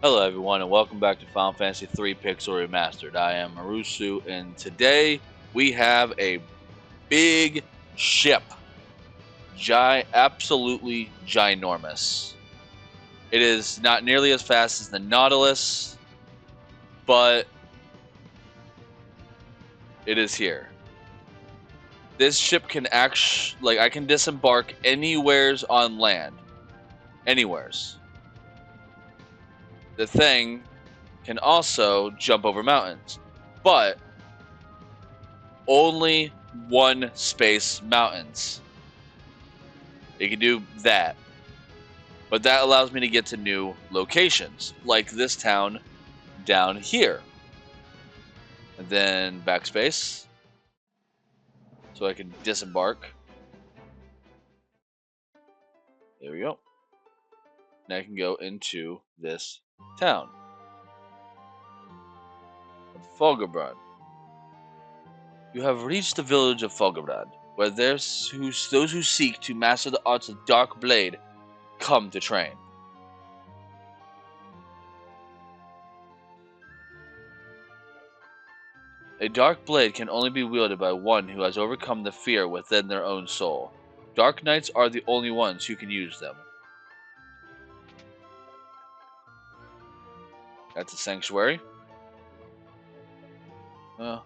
Hello everyone and welcome back to Final Fantasy III Pixel Remastered. I am Marusu and today we have a big ship. Absolutely ginormous. It is not nearly as fast as the Nautilus, but it is here. This ship can I can disembark anywheres on land. Anywheres. The thing can also jump over mountains, but only one space mountains. It can do that. But that allows me to get to new locations, like this town down here. And then backspace, so I can disembark. There we go. Now I can go into this town. Fulgurbrand. You have reached the village of Fulgurbrand, where those who seek to master the arts of Dark Blade come to train. A dark blade can only be wielded by one who has overcome the fear within their own soul. Dark Knights are the only ones who can use them. That's a sanctuary. I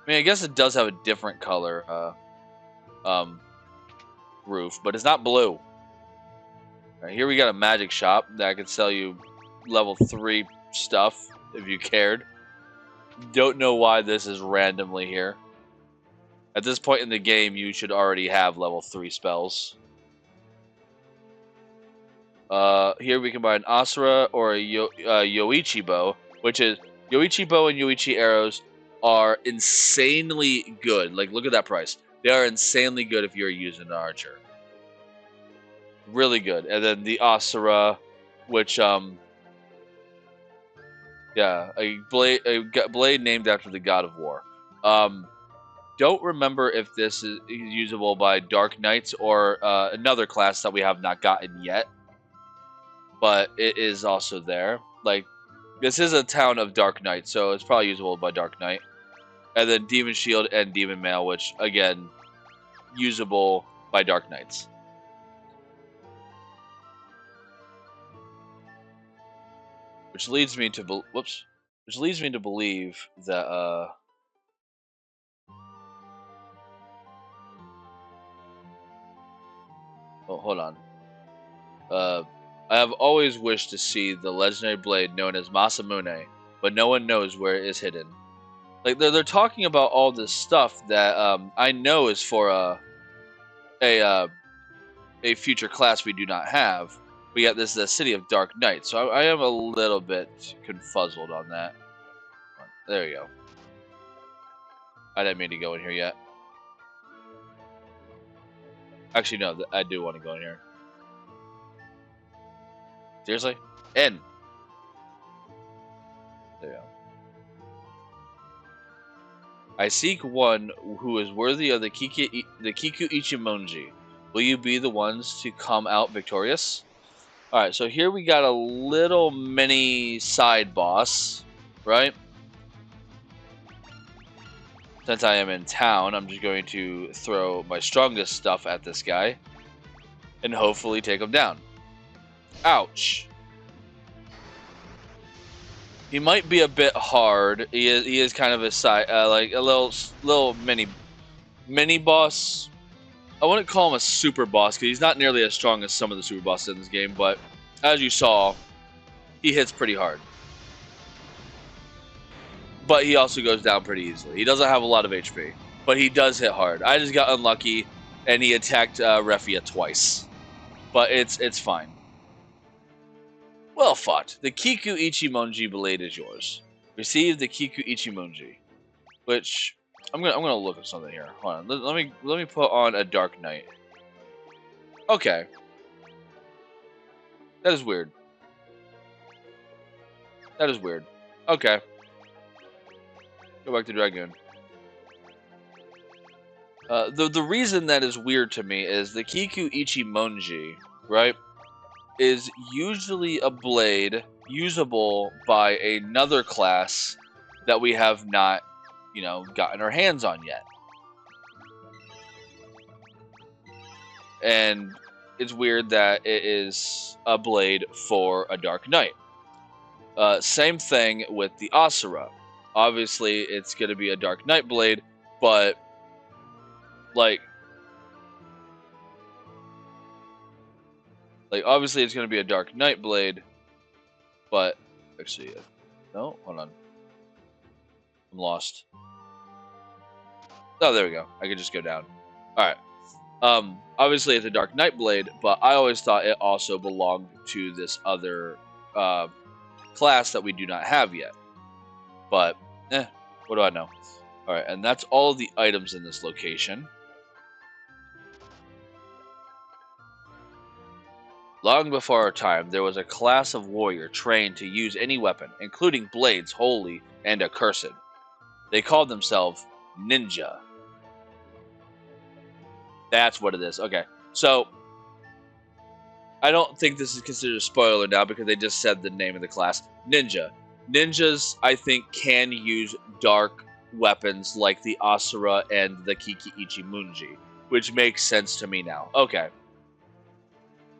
mean, I guess it does have a different color roof, but it's not blue. Right, here we got a magic shop that can sell you level 3 stuff if you cared. Don't know why this is randomly here. At this point in the game, you should already have level 3 spells. Here we can buy an Asura or a Yoichi bow, which is Yoichi bow and Yoichi arrows are insanely good. Like, look at that price. They are insanely good if you're using an archer. Really good. And then the Asura, which yeah, a blade named after the god of war. Don't remember if this is usable by Dark Knights or another class that we have not gotten yet. But it is also there. Like, this is a town of Dark Knight, so it's probably usable by Dark Knight. And then Demon Shield and Demon Mail, which, again, usable by Dark Knights. Which leads me to believe that oh, hold on. I have always wished to see the legendary blade known as Masamune, but no one knows where it is hidden. Like, they're talking about all this stuff that I know is for a future class we do not have. We got this the City of Dark Knight, so I am a little bit confuzzled on that. There you go. I didn't mean to go in here yet. Actually, no, I do want to go in here. Seriously? In. There you go. I seek one who is worthy of the Kiku Ichimonji. Will you be the ones to come out victorious? Alright, so here we got a little mini side boss, right? Since I am in town, I'm just going to throw my strongest stuff at this guy and hopefully take him down. Ouch. He might be a bit hard. He is kind of a side, like a little mini boss. I wouldn't call him a super boss because he's not nearly as strong as some of the super bosses in this game. But as you saw, he hits pretty hard. But he also goes down pretty easily. He doesn't have a lot of HP, but he does hit hard. I just got unlucky, and he attacked Refia twice. But it's fine. Well fought. The Kiku Ichimonji blade is yours. Receive the Kiku Ichimonji, which I'm gonna look at something here. Hold on. Let me put on a Dark Knight. Okay. That is weird. That is weird. Okay. Go back to Dragoon. The reason that is weird to me is the Kiku Ichimonji, right, is usually a blade usable by another class that we have not, gotten our hands on yet. And it's weird that it is a blade for a Dark Knight. Same thing with the Asura. Obviously, it's going to be a Dark Knight blade, but obviously it's going to be a Dark Knight blade, but actually, no, hold on, I'm lost. Oh, there we go. I could just go down. All right. Obviously it's a Dark Knight blade, but I always thought it also belonged to this other class that we do not have yet. But, what do I know? All right, and that's all the items in this location. Long before our time, there was a class of warrior trained to use any weapon, including blades, holy and accursed. They called themselves ninja. That's what it is. Okay, so I don't think this is considered a spoiler now because they just said the name of the class. Ninja. Ninjas, I think, can use dark weapons like the Asura and the Kiki Ichimunji, which makes sense to me now. Okay.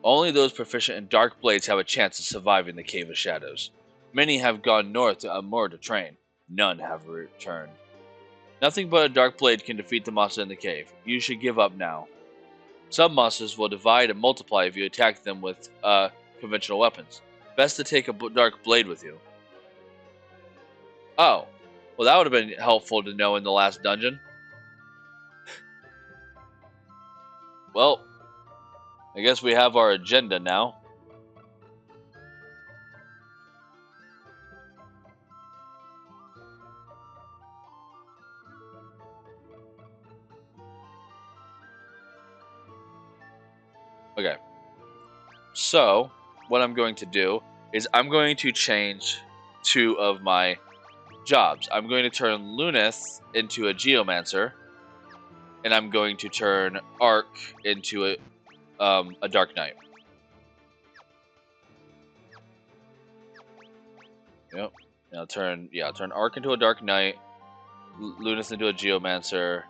Only those proficient in dark blades have a chance of surviving the Cave of Shadows. Many have gone north to Amur to train. None have returned. Nothing but a dark blade can defeat the monster in the cave. You should give up now. Some monsters will divide and multiply if you attack them with conventional weapons. Best to take a dark blade with you. Oh, well that would have been helpful to know in the last dungeon. Well, I guess we have our agenda now. Okay. So, what I'm going to do is I'm going to change 2 of my jobs. I'm going to turn Lunith into a Geomancer, and I'm going to turn Ark into a Dark Knight. Yep. And I'll turn Ark into a Dark Knight, Lunith into a Geomancer.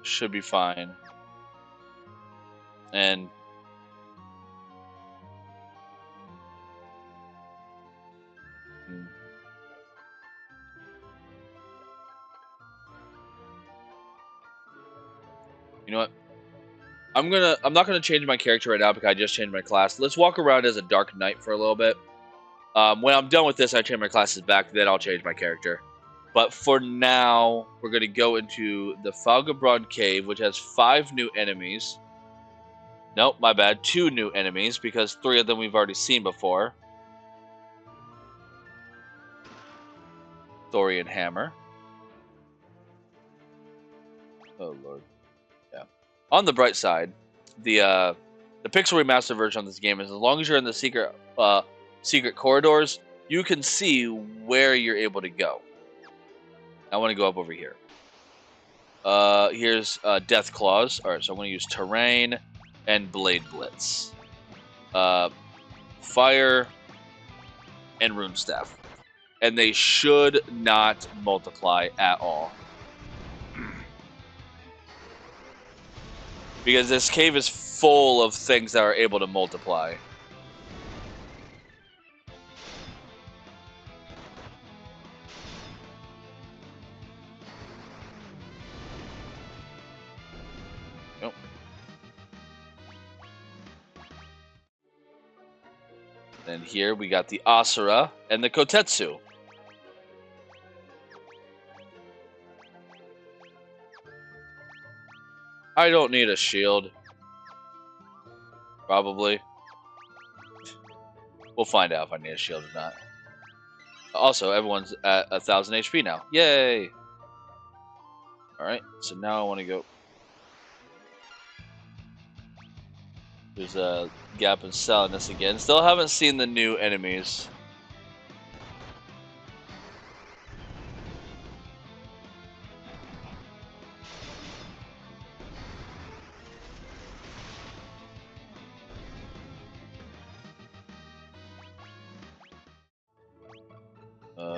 Should be fine. And you know what? I'm not gonna change my character right now because I just changed my class. Let's walk around as a Dark Knight for a little bit. When I'm done with this, I change my classes back. Then I'll change my character. But for now, we're gonna go into the Falgabron Cave, which has 5 new enemies. Nope, my bad. 2 new enemies because 3 of them we've already seen before. Thorian Hammer. Oh lord. Yeah. On the bright side, the Pixel Remaster version of this game is as long as you're in the secret corridors, you can see where you're able to go. I want to go up over here. Here's Death Claws. Alright, so I'm going to use Terrain and Blade Blitz. Fire and Rune Staff. And they should not multiply at all. Because this cave is full of things that are able to multiply. Nope. Then here we got the Asura and the Kotetsu. I don't need a shield. Probably. We'll find out if I need a shield or not. Also, everyone's at 1,000 HP now. Yay! Alright, so now I want to go... There's a gap in Salinus again. Still haven't seen the new enemies.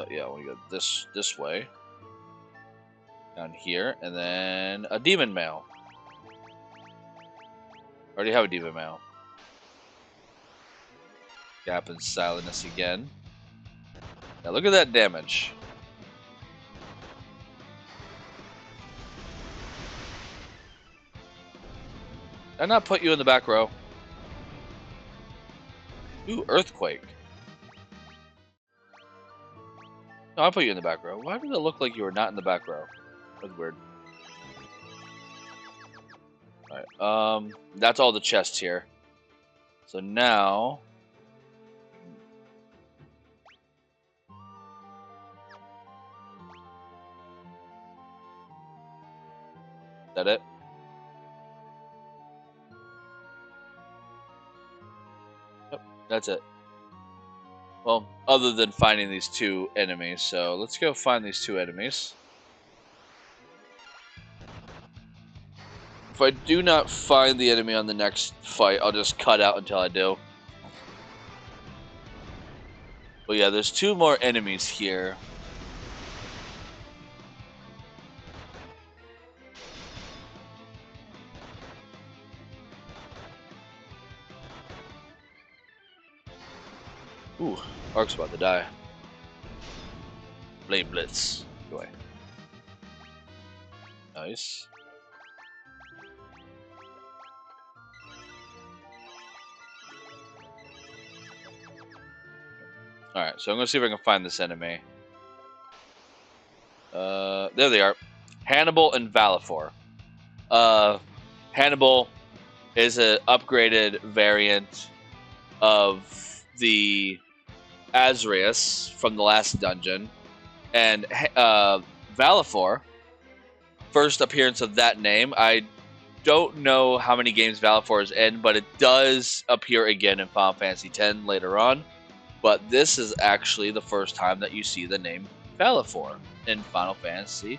Yeah, I want to go this way. Down here, and then a demon male. Already have a demon male. Gap and silentness again. Now look at that damage. Did I not put you in the back row? Ooh, earthquake. No, I put you in the back row. Why did it look like you were not in the back row? That's weird. Alright, that's all the chests here. So now... Is that it? Yep, that's it. Well, other than finding these two enemies, so let's go find these two enemies. If I do not find the enemy on the next fight, I'll just cut out until I do. But yeah, there's two more enemies here. Ooh, Ark's about to die. Blade Blitz. Go away. Nice. Alright, so I'm going to see if I can find this enemy. There they are. Hannibal and Valifor. Hannibal is an upgraded variant of the Azraeus from the last dungeon. And Valifor, first appearance of that name, I don't know how many games Valifor is in, but it does appear again in Final Fantasy X later on. But this is actually the first time that you see the name Valifor in Final Fantasy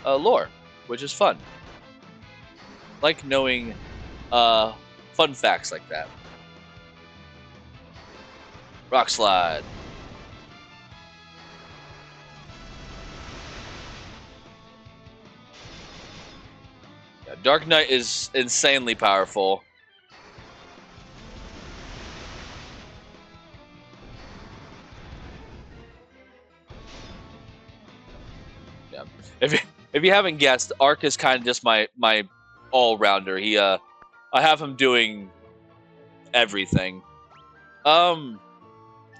lore, which is fun. Like knowing fun facts like that. Rock Slide. Yeah, Dark Knight is insanely powerful. Yeah. If you haven't guessed, Ark is kind of just my all-rounder. I have him doing everything.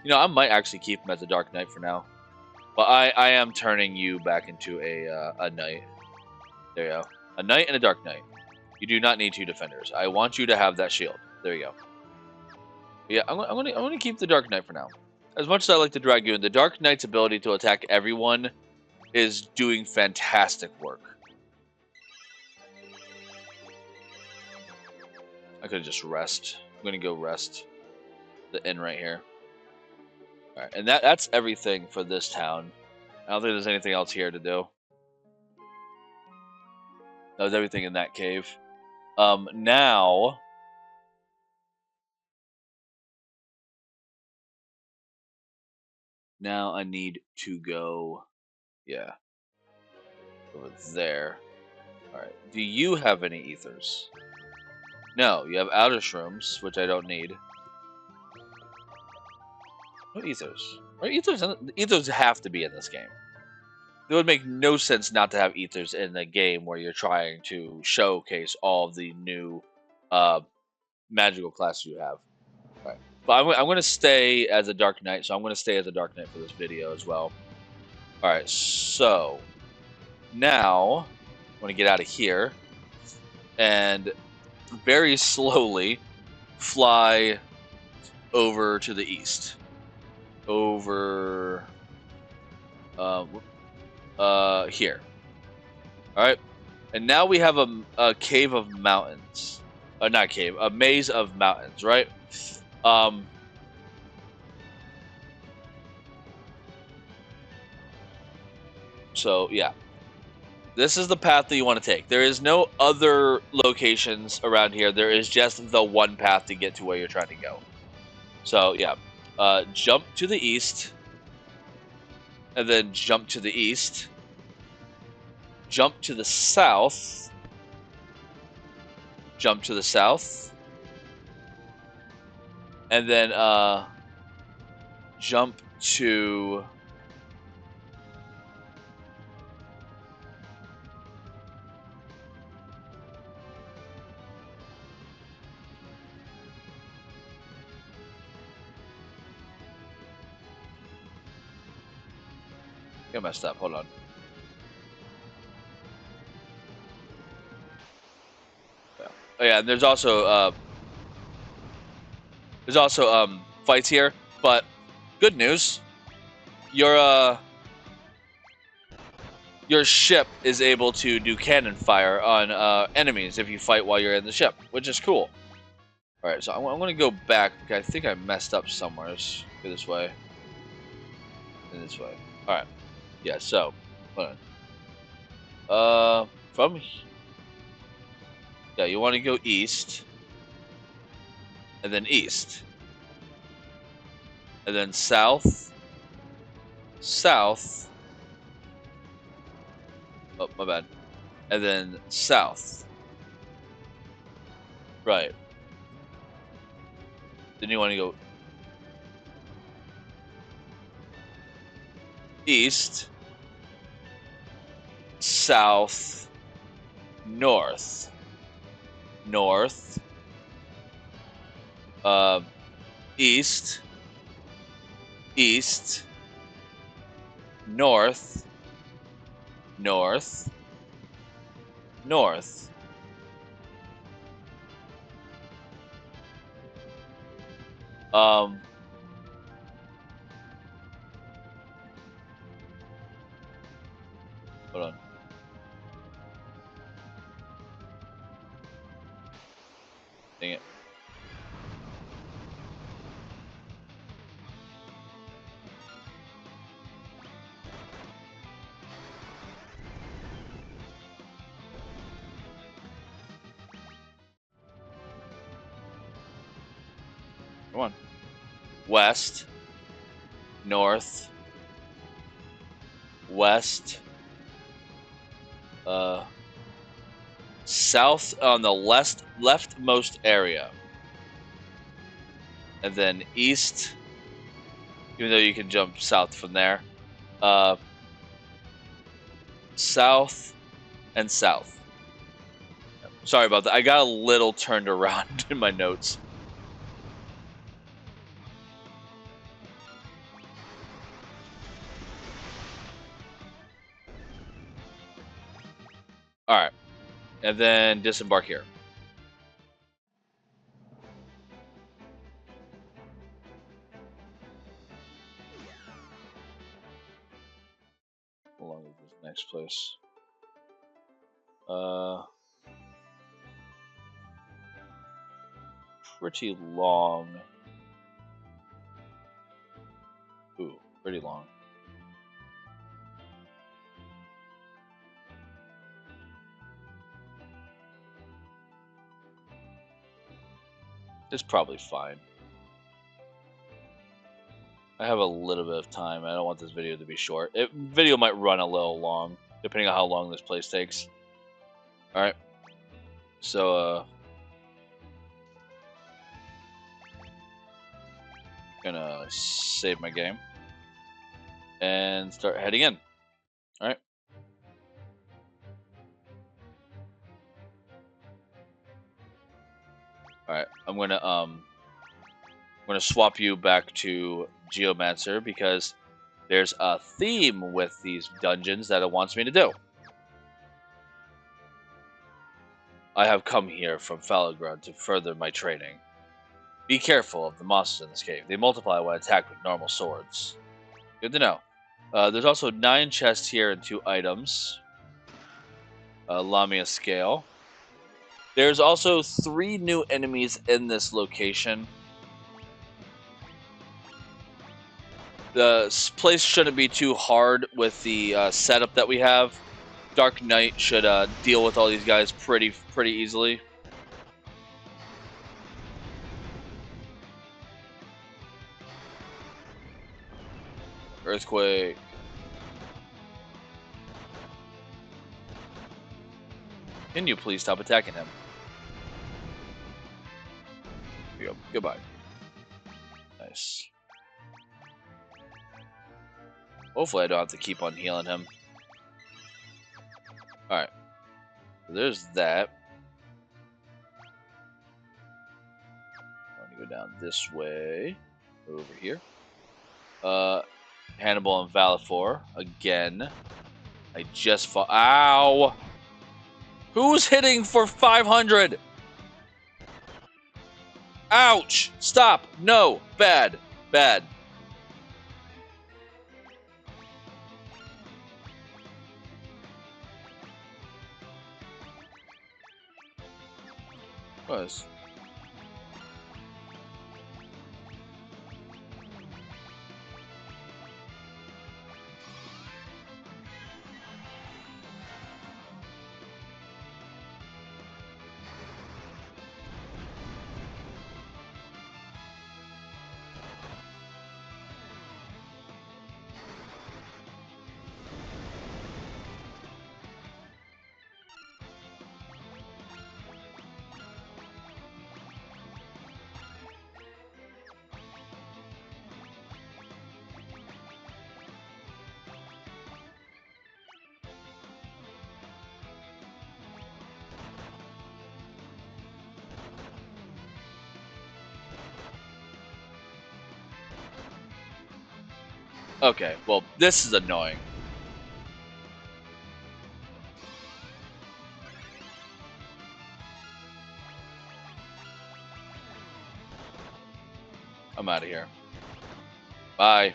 You know, I might actually keep him as a Dark Knight for now. But I am turning you back into a knight. There you go. A knight and a Dark Knight. You do not need two defenders. I want you to have that shield. There you go. But yeah, I'm gonna keep the Dark Knight for now. As much as I like the Dragoon, the Dark Knight's ability to attack everyone is doing fantastic work. I could just rest. I'm gonna go rest. The inn right here. Alright, and that's everything for this town. I don't think there's anything else here to do. That was everything in that cave. Now I need to go, yeah, over there. Alright, do you have any ethers? No, you have outer shrooms, which I don't need. No ethers. Or ethers have to be in this game. It would make no sense not to have ethers in the game where you're trying to showcase all of the new magical classes you have. All right. But I'm going to stay as a Dark Knight, so I'm going to stay as a Dark Knight for this video as well. All right, so now I'm going to get out of here and very slowly fly over to the east. Over here. All right, and now we have a cave of mountains. Not cave, a maze of mountains, right? So yeah, this is the path that you want to take. There is no other locations around here. There is just the one path to get to where you're trying to go. So yeah, jump to the east. and then jump to the east, jump to the south, jump to the south, and then jump to I messed up. Hold on. Yeah. Oh yeah, and there's also fights here, but good news. Your ship is able to do cannon fire on enemies if you fight while you're in the ship, which is cool. All right, so I'm going to go back because I think I messed up somewhere. Let's go this way and this way. All right, yeah. So, hold on. Yeah, you want to go east, and then east, and then south, south. Oh, my bad. And then south. Right. Then you want to go east, south, north, north, uh, east, east, north, north, north. Um, Hold on. Dang it. Come on. West, north, west, uh, south on the leftmost area, and then east. Even though you can jump south from there, uh, south and south. Sorry about that. I got a little turned around in my notes. All right, and then disembark here. How long is this next place? Pretty long. Ooh, pretty long. It's probably fine. I have a little bit of time. I don't want this video to be short. Video might run a little long, depending on how long this place takes. All right. So, gonna save my game and start heading in. All right. All right. I'm gonna swap you back to Geomancer because there's a theme with these dungeons that it wants me to do. I have come here from Fallow to further my training. Be careful of the monsters in this cave. They multiply when attacked with normal swords. Good to know. There's also 9 chests here and 2 items. Lamia scale. There's also 3 new enemies in this location. The place shouldn't be too hard with the setup that we have. Dark Knight should deal with all these guys pretty easily. Earthquake. Can you please stop attacking him? There you go. Goodbye. Nice. Hopefully I don't have to keep on healing him. Alright. So there's that. I'm going to go down this way. Over here. Hannibal and Valifor. Again. I just fought. Ow! Who's hitting for 500? Ouch! Stop! No! Bad. Bad. Was. Okay, well, this is annoying. I'm out of here. Bye.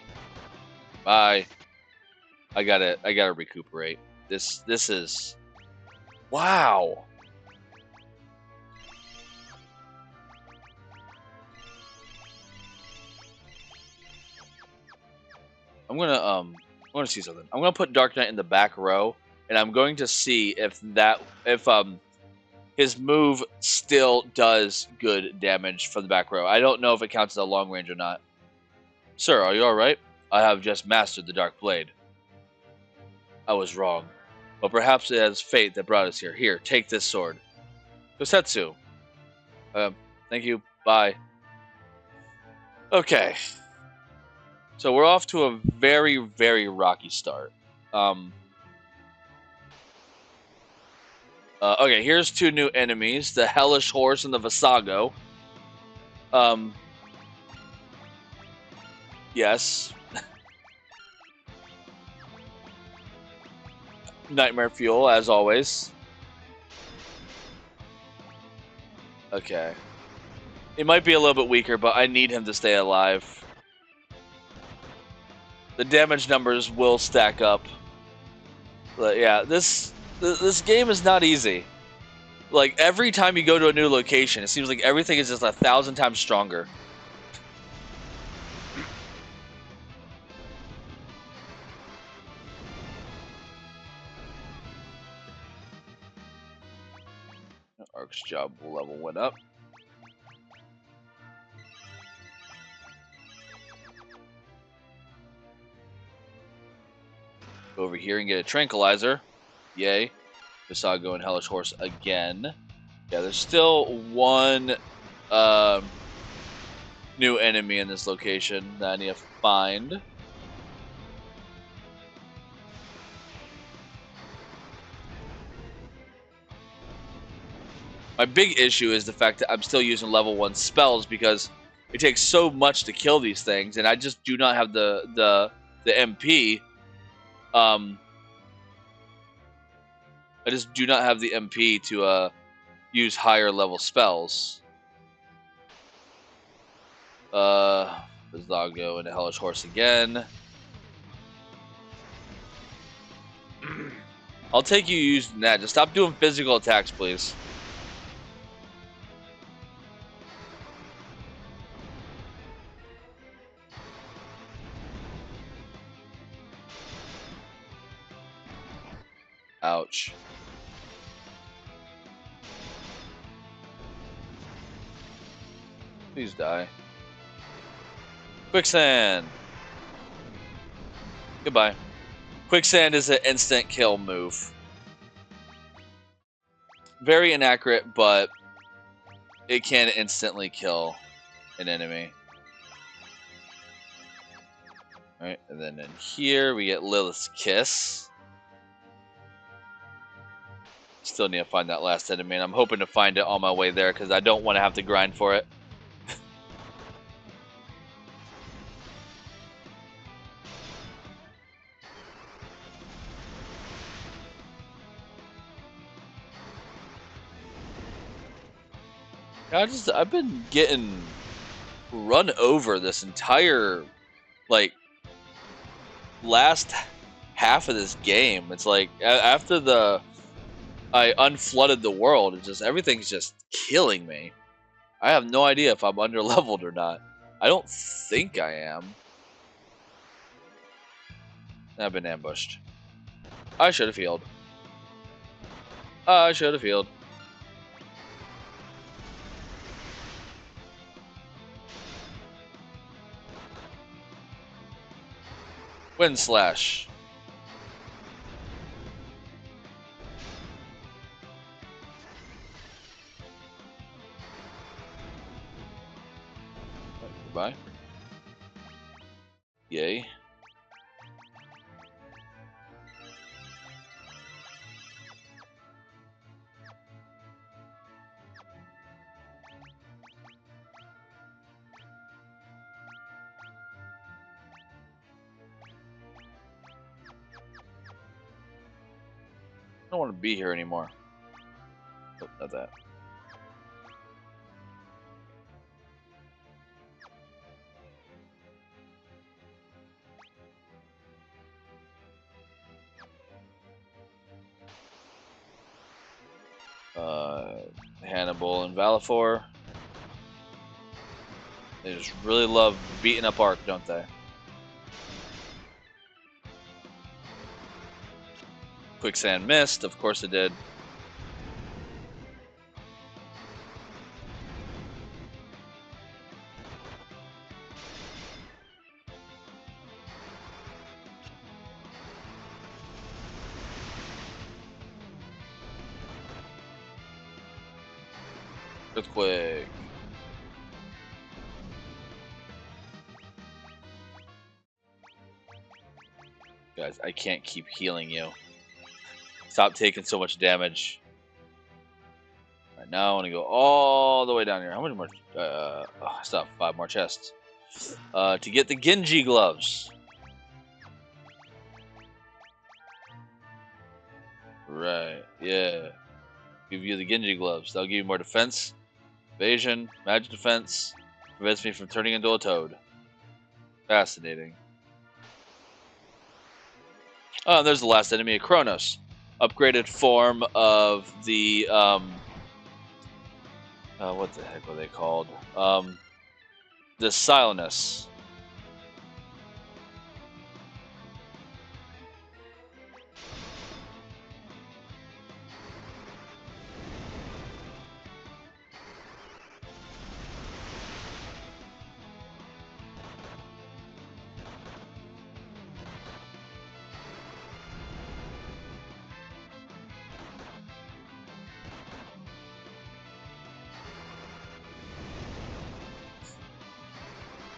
Bye. I gotta recuperate. This is... Wow. I'm gonna see something. I'm gonna put Dark Knight in the back row, and I'm going to see if his move still does good damage from the back row. I don't know if it counts as a long range or not. Sir, are you alright? I have just mastered the Dark Blade. I was wrong. But perhaps it is fate that brought us here. Here, take this sword. Kosetsu. Thank you. Bye. Okay. So we're off to a very, very rocky start. Okay, here's two new enemies. The Hellish Horse and the Visago. Yes. Nightmare Fuel, as always. Okay. It might be a little bit weaker, but I need him to stay alive. The damage numbers will stack up. But yeah, this game is not easy. Like, every time you go to a new location, it seems like everything is just 1,000 times stronger. Ark's job level went up. Go over here and get a tranquilizer. Yay. Visago and Hellish Horse again. Yeah, there's still one new enemy in this location that I need to find. My big issue is the fact that I'm still using level 1 spells because it takes so much to kill these things, and I just do not have the MP. I just do not have the MP to use higher level spells. Visago and the Hellish Horse again. I'll take you using that. Just stop doing physical attacks, please. Ouch. Please die. Quicksand. Goodbye. Quicksand is an instant kill move. very inaccurate, but it can instantly kill an enemy. Alright, and then in here we get Lilith's Kiss. Still need to find that last enemy, and I'm hoping to find it on my way there because I don't want to have to grind for it. I've been getting run over this entire, like, last half of this game. It's like after I unflooded the world, it's just everything's just killing me. I have no idea if I'm under leveled or not. I don't think I am. I've been ambushed. I should have healed. I should have healed. Wind slash. Goodbye. Yay. I don't want to be here anymore. Oh, not that. Hannibal and Valifor. They just really love beating up Ark, don't they? Quicksand missed, of course it did. Earthquake. Guys, I can't keep healing you. Stop taking so much damage. Alright, now I want to go all the way down here. How many more? Stop. 5 more chests. To get the Genji gloves. Right, yeah. Give you the Genji gloves. That'll give you more defense, evasion, magic defense. Prevents me from turning into a toad. Fascinating. Oh, and there's the last enemy, Kronos. Upgraded form of the, what the heck were they called? The Silenus.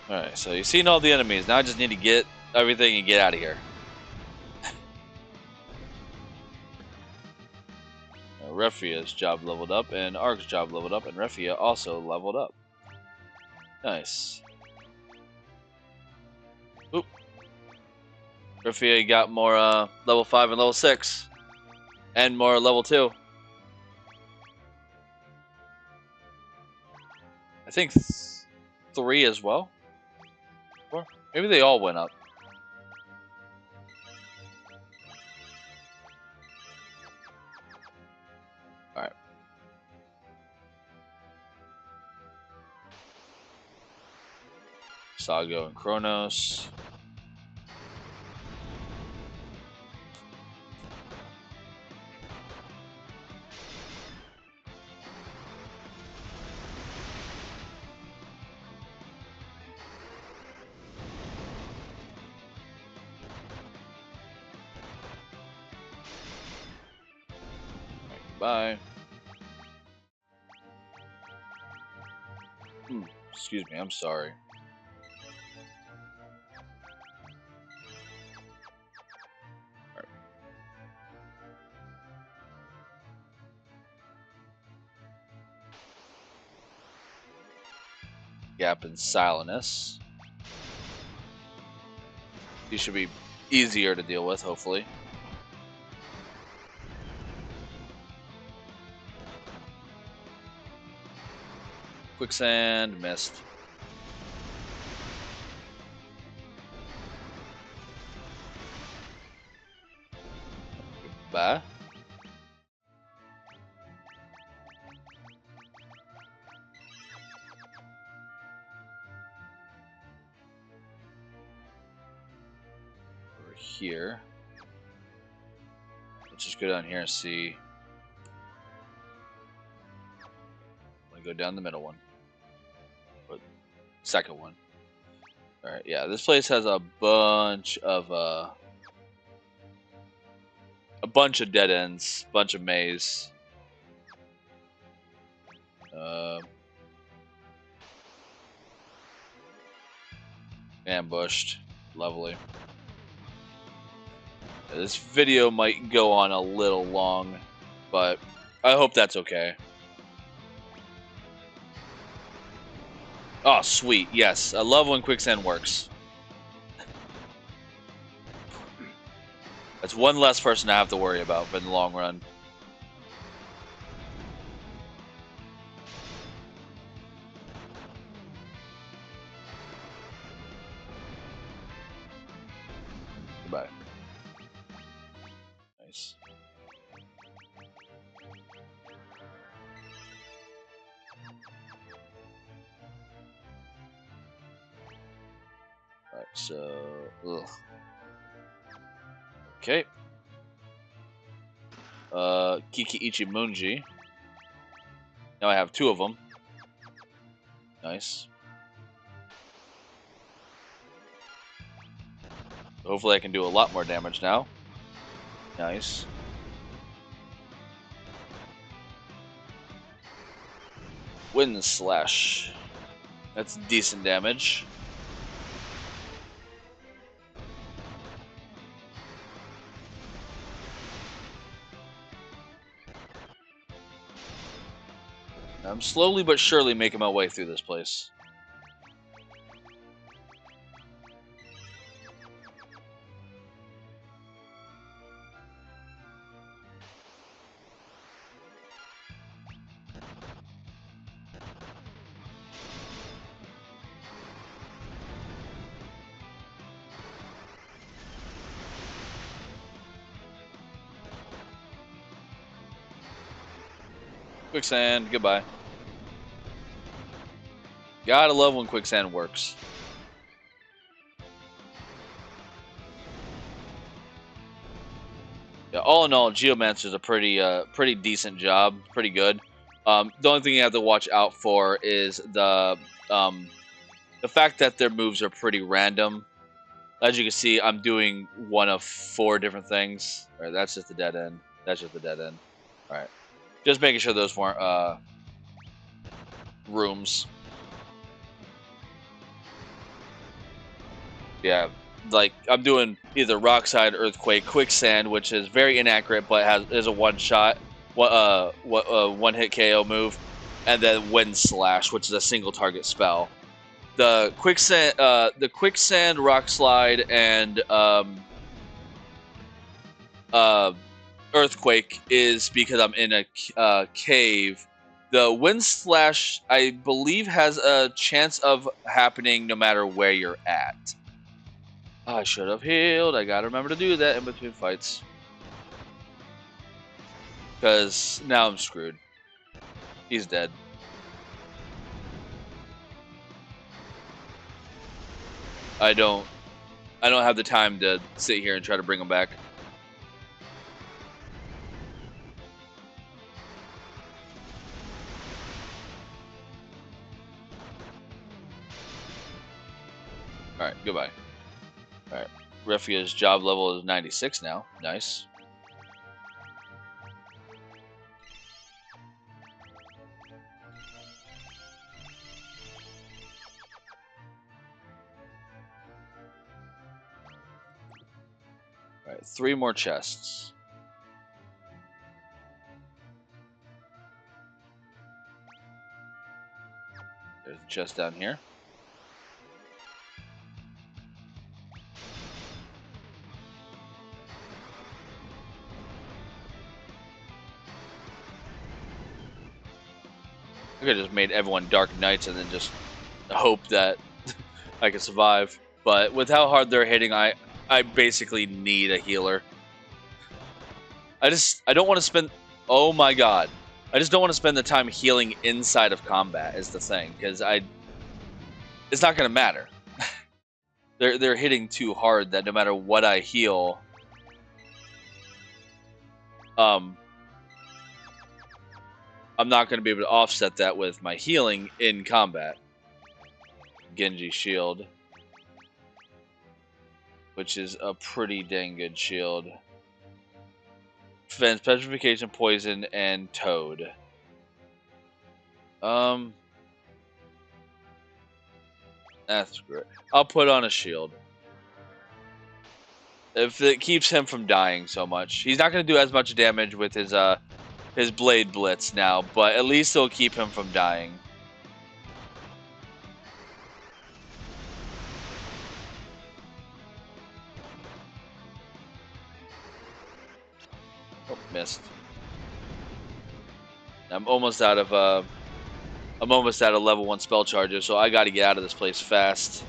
Alright, so you've seen all the enemies. Now I just need to get everything and get out of here. Refia's job leveled up, and Ark's job leveled up, and Refia also leveled up. Nice. Oop. Refia got more level 5 and level 6. And more level 2. I think 3 as well. 4? Maybe they all went up. Alright. Sago and Kronos. Bye. Excuse me, I'm sorry. Gap and Silenus. These should be easier to deal with, hopefully. Quicksand, missed. Goodbye. Over here. Let's just go down here and see. I'm gonna go down the middle one. Or second one. Alright, yeah, this place has a bunch of dead ends, bunch of maze. Ambushed. Lovely. This video might go on a little long, but I hope that's okay. Oh, sweet. Yes. I love when quicksand works. That's one less person I have to worry about in the long run. Goodbye. Nice. Alright, so... Ugh. Okay. Kiki Ichi Munji. Now I have two of them. Nice. Hopefully I can do a lot more damage now. Nice. Wind Slash. That's decent damage. I'm slowly but surely making my way through this place. Quicksand, goodbye. Gotta love when quicksand works. Yeah, all in all, Geomancer's a pretty decent job, pretty good. The only thing you have to watch out for is the fact that their moves are pretty random. As you can see, I'm doing one of 4 different things. All right, that's just the dead end. That's just the dead end. All right, just making sure those weren't rooms. Yeah, like I'm doing either Rockside, Earthquake, Quicksand, which is very inaccurate, but is a one shot, one hit KO move, and then Wind Slash, which is a single target spell. The Quicksand, Rock Slide, and Earthquake is because I'm in a cave. The Wind Slash, I believe, has a chance of happening no matter where you're at. I should have healed. I gotta remember to do that in between fights. Because now I'm screwed. He's dead. I don't have the time to sit here and try to bring him back. Alright, goodbye. Alright. Refia's job level is 96 now. Nice. 3 more chests. There's a chest down here. I could have just made everyone Dark Knights and then just hope that I could survive. But with how hard they're hitting, I basically need a healer. I don't want to spend. Oh my god! I just don't want to spend the time healing inside of combat. Is the thing, because it's not going to matter. They're hitting too hard that no matter what I heal, I'm not going to be able to offset that with my healing in combat. Genji shield, which is a pretty dang good shield. Prevents petrification, poison, and toad. That's great. I'll put on a shield. If it keeps him from dying so much. He's not going to do as much damage with his blade blitz now, but at least it'll keep him from dying. Oh, missed. I'm almost out of level 1 spell charges, so I got to get out of this place fast.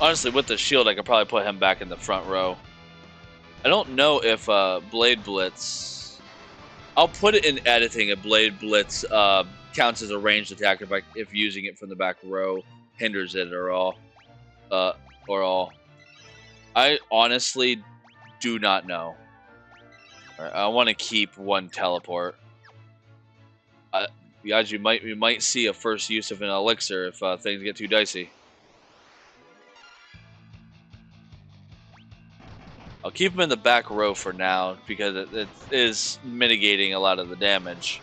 Honestly, with the shield, I could probably put him back in the front row. I don't know if Blade Blitz... I'll put it in editing if Blade Blitz counts as a ranged attack if using it from the back row hinders it or all. I honestly do not know. Right, I want to keep 1 teleport. Guys, we might see a first use of an elixir if things get too dicey. I'll keep him in the back row for now because it is mitigating a lot of the damage.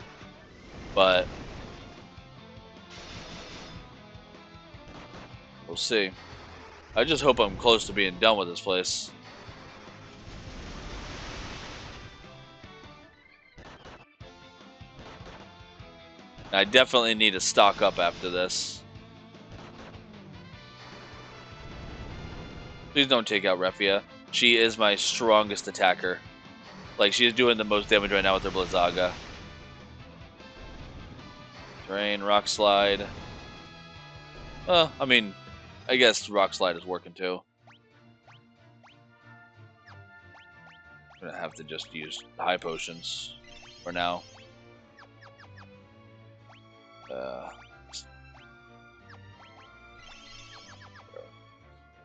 But we'll see. I just hope I'm close to being done with this place. I definitely need to stock up after this. Please don't take out Refia. She is my strongest attacker. Like, she's doing the most damage right now with her Blizzaga. Drain, Rock Slide. Well, I mean, I guess Rock Slide is working too. I'm gonna have to just use high potions for now.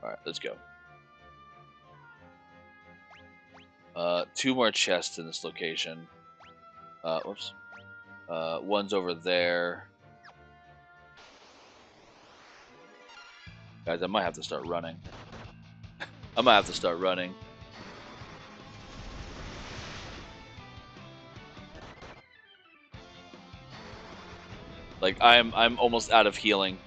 Alright, let's go. 2 more chests in this location. Whoops. One's over there. Guys, I might have to start running. I might have to start running. Like, I'm almost out of healing.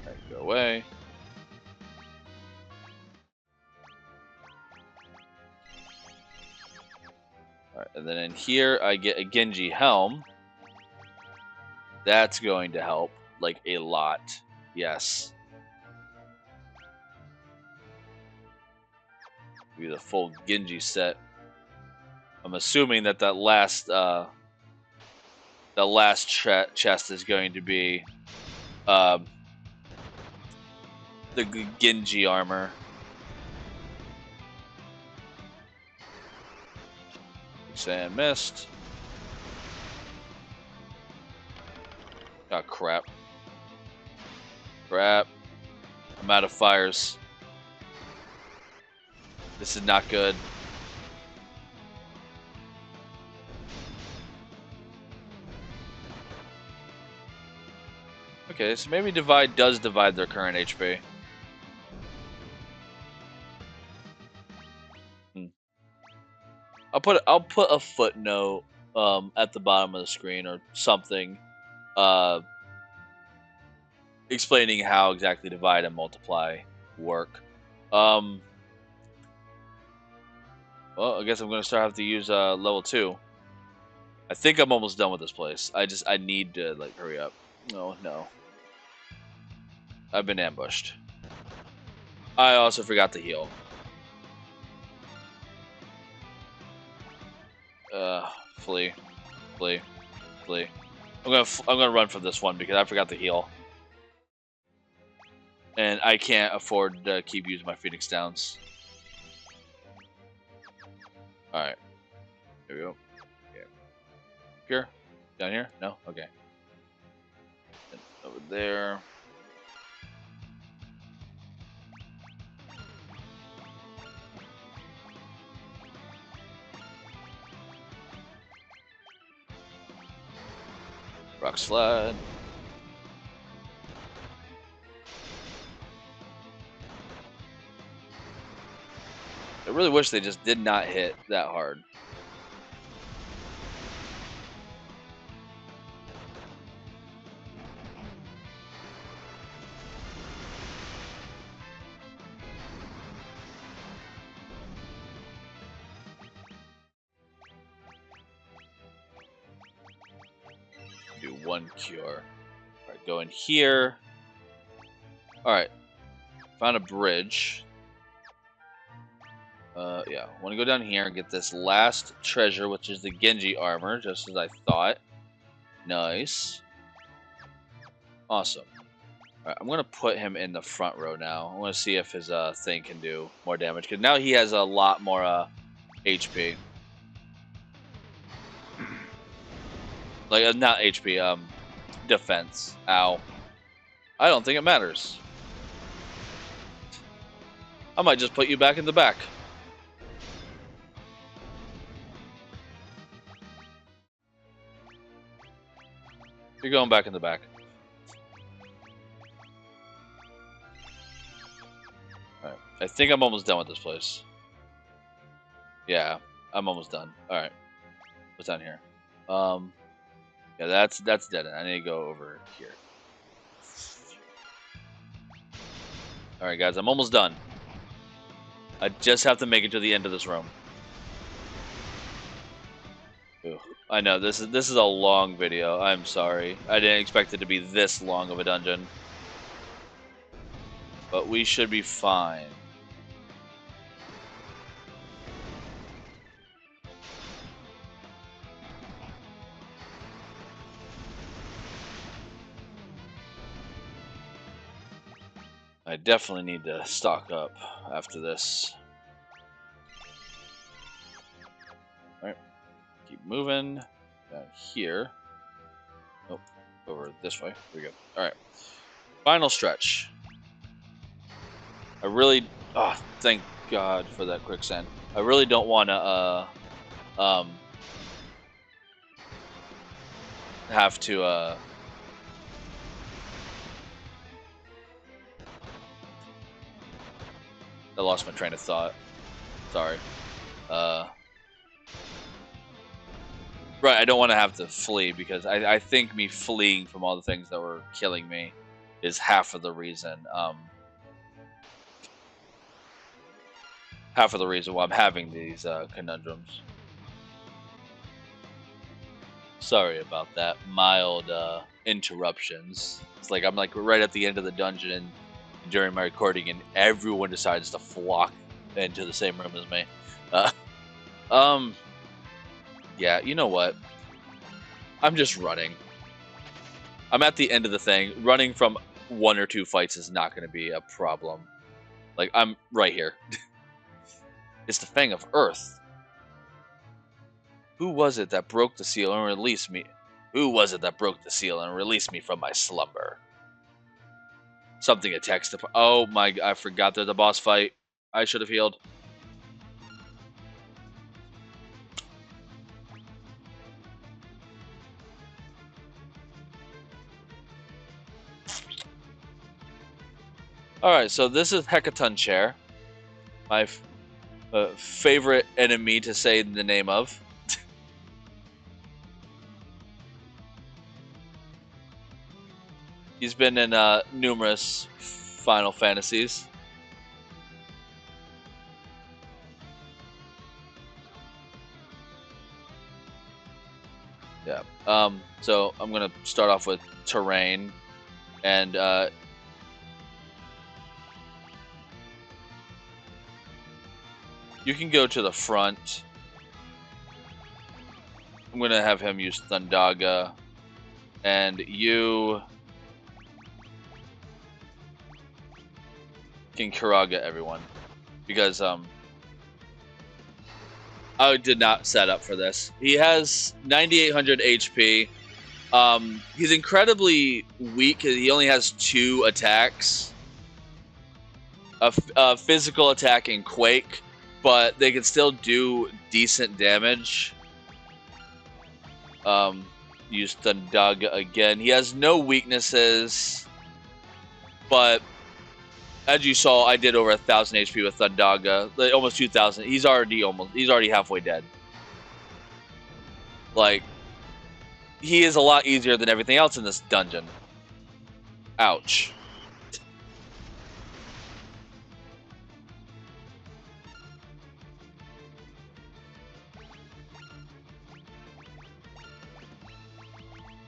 Alright, go away. Alright, and then in here I get a Genji helm. That's going to help, like, a lot. Yes. Be the full Genji set. I'm assuming that last chest is going to be the Genji armor. Sand missed. Oh, crap. Crap. I'm out of fires. This is not good. Okay, so maybe Divide does divide their current HP. I'll put a footnote at the bottom of the screen or something uh explaining how exactly divide and multiply work. Um well, I guess I'm gonna start have to use level 2. I think I'm almost done with this place. I need to like hurry up. Oh no. I've been ambushed. I also forgot to heal. Flee, flee, flee. I'm gonna run from this one because I forgot to heal, and I can't afford to keep using my Phoenix Downs. All right, here we go. Okay. Here, down here. No, okay. And over there. Rock slide. I really wish they just did not hit that hard. Do one cure. All right, go in here. All right, found a bridge. Yeah, want to go down here and get this last treasure, which is the Genji armor, just as I thought. Nice. Awesome. Alright, I'm gonna put him in the front row now. I want to see if his thing can do more damage, because now he has a lot more HP. Like, not HP, defense. Ow. I don't think it matters. I might just put you back in the back. You're going back in the back. Alright, I think I'm almost done with this place. Yeah, I'm almost done. Alright, what's down here? Yeah, that's dead end. I need to go over here. Alright guys, I'm almost done. I just have to make it to the end of this room. Ooh, I know this is a long video. I'm sorry. I didn't expect it to be this long of a dungeon. But we should be fine. I definitely need to stock up after this. Alright. Keep moving. Down here. Nope. Over this way. Here we go. Alright. Final stretch. I really... Oh, thank God for that quicksand. I really don't want to, have to, I lost my train of thought. Sorry. Right, I don't want to have to flee, because I think me fleeing from all the things that were killing me is half of the reason. Half of the reason why I'm having these conundrums. Sorry about that. Mild interruptions. It's like I'm like right at the end of the dungeon during my recording, and everyone decides to flock into the same room as me. Um, yeah, you know what? I'm just running. I'm at the end of the thing. Running from 1 or 2 fights is not going to be a problem. Like, I'm right here. It's the Fang of Earth. Who was it that broke the seal and released me? Who was it that broke the seal and released me from my slumber? Something attacks the... Oh my... I forgot there's a boss fight. I should have healed. Alright, so this is Hecaton Chair. favorite enemy to say the name of. He's been in numerous Final Fantasies. Yeah. So I'm gonna start off with terrain, and you can go to the front. I'm gonna have him use Thundaga, and you can Karaga everyone, because I did not set up for this. He has 9,800 HP. He's incredibly weak. He only has 2 attacks, a physical attack and Quake, but they can still do decent damage. Use Thundaga again. He has no weaknesses, but as you saw, I did over 1,000 HP with Thundaga, like almost 2,000. He's already halfway dead. Like, he is a lot easier than everything else in this dungeon. Ouch.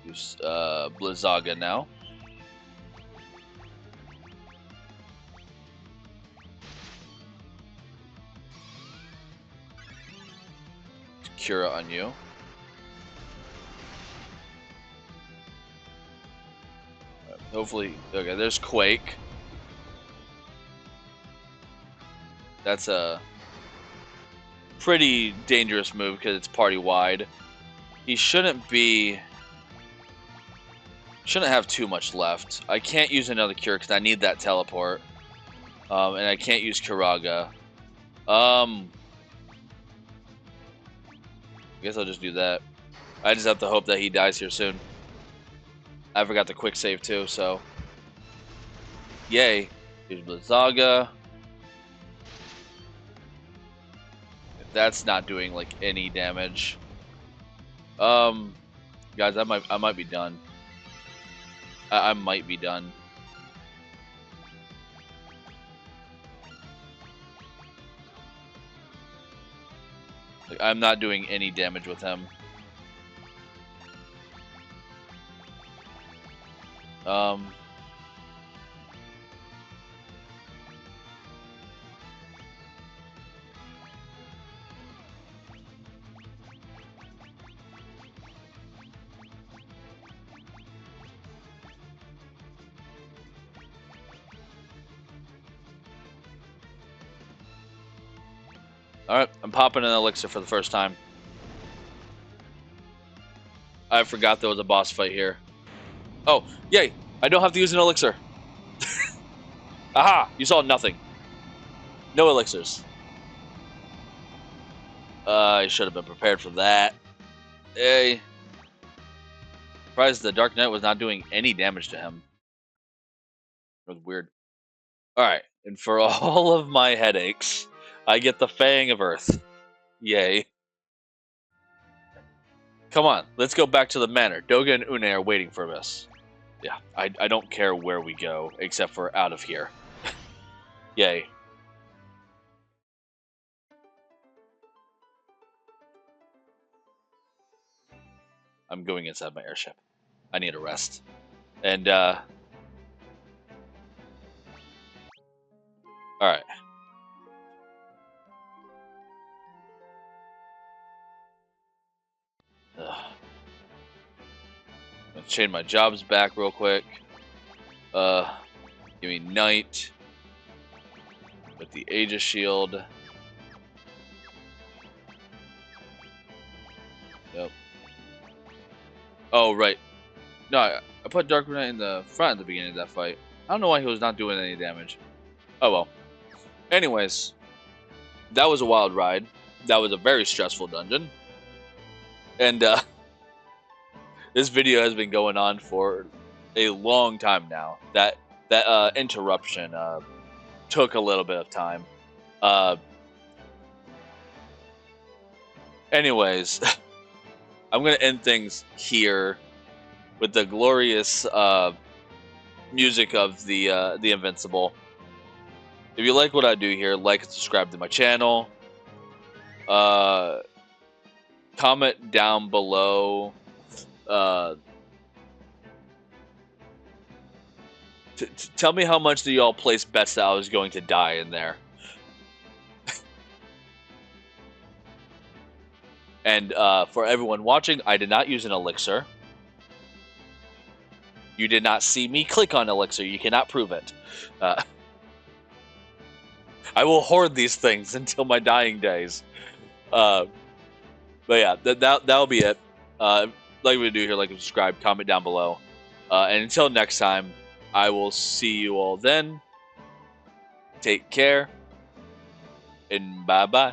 Use Blizzaga now. Cura on you. Hopefully, okay, there's Quake. That's a pretty dangerous move because it's party wide. He shouldn't have too much left. I can't use another cure because I need that teleport. And I can't use Karaga. I guess I'll just do that. I just have to hope that he dies here soon. I forgot the quick save too, so. Yay. Here's Blizzaga. That's not doing like any damage. Guys, I might be done. I might be done. Like, I'm not doing any damage with him. Alright, I'm popping an elixir for the first time. I forgot there was a boss fight here. Oh, yay! I don't have to use an elixir. Aha! You saw nothing. No elixirs. I should have been prepared for that. Hey. Surprised the Dark Knight was not doing any damage to him. That was weird. Alright, and for all of my headaches, I get the Fang of Earth. Yay. Come on, let's go back to the manor. Doga and Une are waiting for us. Yeah, I don't care where we go, except for out of here. Yay. I'm going inside my airship. I need a rest. And, alright. Let's change my jobs back real quick. Give me Knight. With the Aegis Shield. Yep. Oh, right. No, I put Dark Knight in the front at the beginning of that fight. I don't know why he was not doing any damage. Oh, well. Anyways. That was a wild ride. That was a very stressful dungeon. And, this video has been going on for a long time now. That interruption, took a little bit of time. Anyways, I'm gonna end things here with the glorious music of the Invincible. If you like what I do here, like and subscribe to my channel. Uh, comment down below. Tell me how much do y'all place bets that I was going to die in there. And for everyone watching, I did not use an elixir. You did not see me click on elixir. You cannot prove it. I will hoard these things until my dying days. But yeah, that'll be it. Like we do here, like and subscribe, comment down below. And until next time, I will see you all then. Take care, and bye bye.